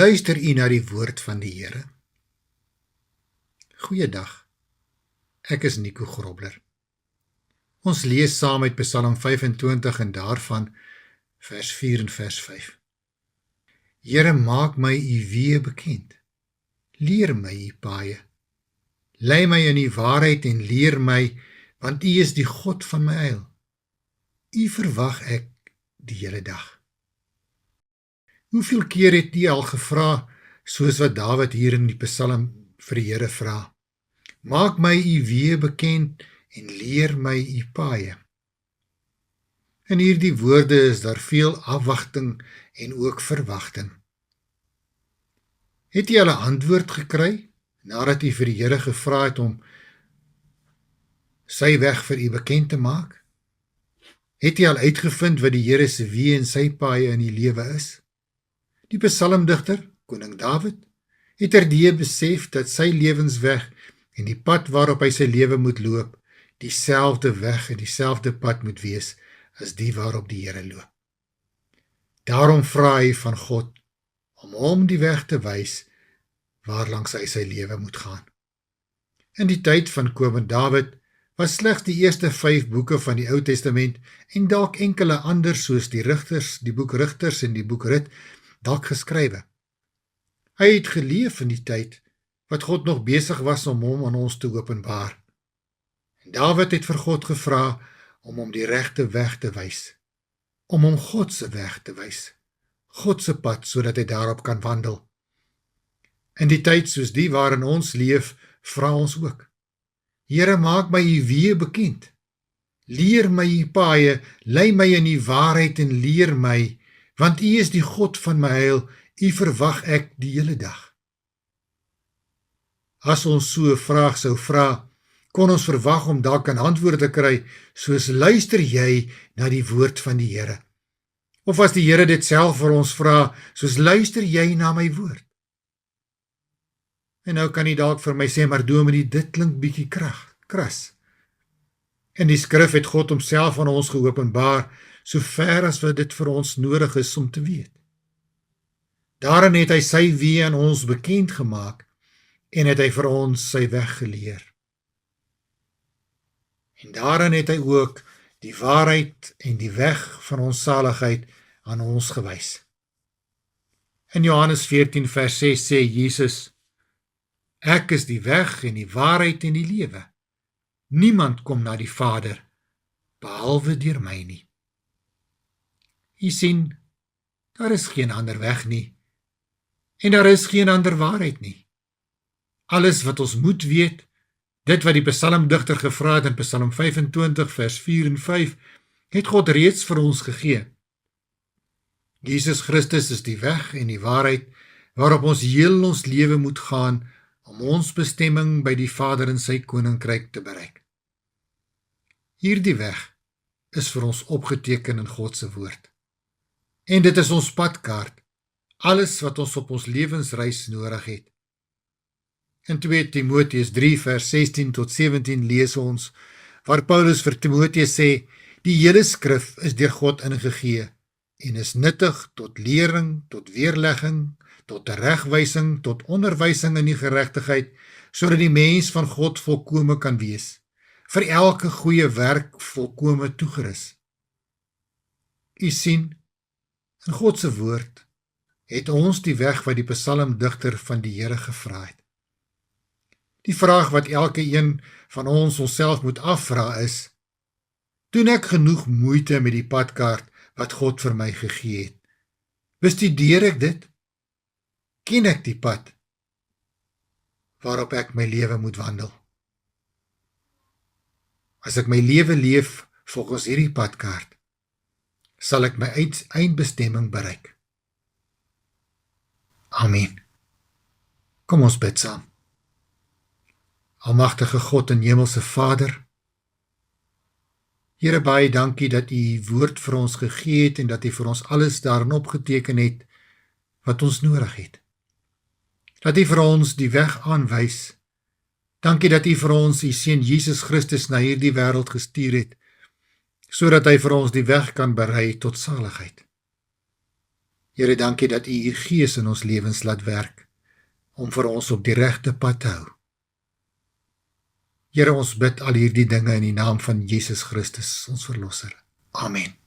Luister u na die woord van die Here. Goeiedag, ek is Nico Grobler. Ons lees saam uit Psalm 25 en daarvan vers 4 en vers 5. Here, maak my u weë bekend. Leer my u paaie. Lei my in die waarheid en leer my, want u is die God van my heil. U verwag ek die hele dag. Hoeveel keer het u al gevra, soos wat Dawid hier in die Psalm vir die Here vra? Maak my u weë bekend en leer my u paaie. In hierdie woorde is daar veel afwagting en ook verwagting. Het u al 'n antwoord gekry, nadat u vir die Here gevra het om sy weg vir u bekend te maak? Het u al uitgevind wat die Here se weë en sy paaie in die lewe is? Die psalmdigter, koning Dawid, het terdee besef dat sy lewensweg en die pad waarop hy sy lewe moet loop, dieselfde weg en dieselfde pad moet wees as die waarop die Here loop. Daarom vra hy van God om hom die weg te wys waarlangs hy sy lewe moet gaan. In die tyd van koning Dawid was slegs die eerste 5 boeke van die Ou Testament en dalk enkele ander soos die Rigters, die boek Rigters en die boek Rit dalk geskrywe. Hy het geleef in die tyd wat God nog besig was om hom aan ons te openbaar. En Dawid het vir God gevra om hom die regte weg te wys, om hom God se weg te wys, God se pad, sodat hy daarop kan wandel. In die tyd soos die waarin ons leef, vra ons ook: Here, maak my u weë bekend. Leer my u paaie, lei my in die waarheid en leer my, want u is die God van my heil, u verwag ek die hele dag. As ons so 'n vraag sou vra, kon ons verwag om dalk 'n antwoord te kry, soos luister jy na die woord van die Here? Of as die Here dit self vir ons vra, soos luister jy na my woord? En nou kan jy dalk vir my sê, maar dominee, dit klink bietjie kras. In die skrif het God homself aan ons geopenbaar, so ver as wat dit vir ons nodig is om te weet. Daarin het hy sy weë aan ons bekend gemaak en het hy vir ons sy weg geleer. En daarin het hy ook die waarheid en die weg van ons saligheid aan ons gewys. In Johannes 14 vers 6 sê Jesus: Ek is die weg en die waarheid en die lewe. Niemand kom na die Vader behalwe deur my nie. U sien, daar is geen ander weg nie, en daar is geen ander waarheid nie. Alles wat ons moet weet, dit wat die psalmdigter gevra het in Psalm 25 vers 4 en 5, het God reeds vir ons gegee. Jesus Christus is die weg en die waarheid waarop ons heel ons lewe moet gaan om ons bestemming by die Vader in sy koninkryk te bereik. Hierdie weg is vir ons opgeteken in God se woord. En dit is ons padkaart, alles wat ons op ons lewensreis nodig het. In 2 Timoteus 3 vers 16 tot 17 lees ons, waar Paulus vir Timoteus sê: Die hele skrif is deur God ingegee en is nuttig tot lering, tot weerlegging, tot teregwysing, tot onderwysing in die geregtigheid, sodat die mens van God volkome kan wees, vir elke goeie werk volkome toegerus. U sien, in God se woord het ons die weg wat die psalmdigter van die Here gevra het. Die vraag wat elke een van ons onsself moet afvra is: doen ek genoeg moeite met die padkaart wat God vir my gegee het? Bestudeer ek dit? Ken ek die pad waarop ek my lewe moet wandel? As ek my lewe leef volgens hierdie padkaart, sal ek my eindbestemming bereik. Amen. Kom ons bid saam. Almagtige God en hemelse Vader, Here, baie dankie dat U woord vir ons gegee het en dat U vir ons alles daarin opgeteken het wat ons nodig het. Dat U vir ons die weg aanwys. Dankie dat U vir ons U Seun Jesus Christus na hierdie wêreld gestuur het, sodat hy vir ons die weg kan berei tot saligheid. Here, dankie dat U Gees in ons lewens laat werk, om vir ons op die regte pad te hou. Here, ons bid al hierdie dinge in die naam van Jesus Christus, ons Verlosser. Amen.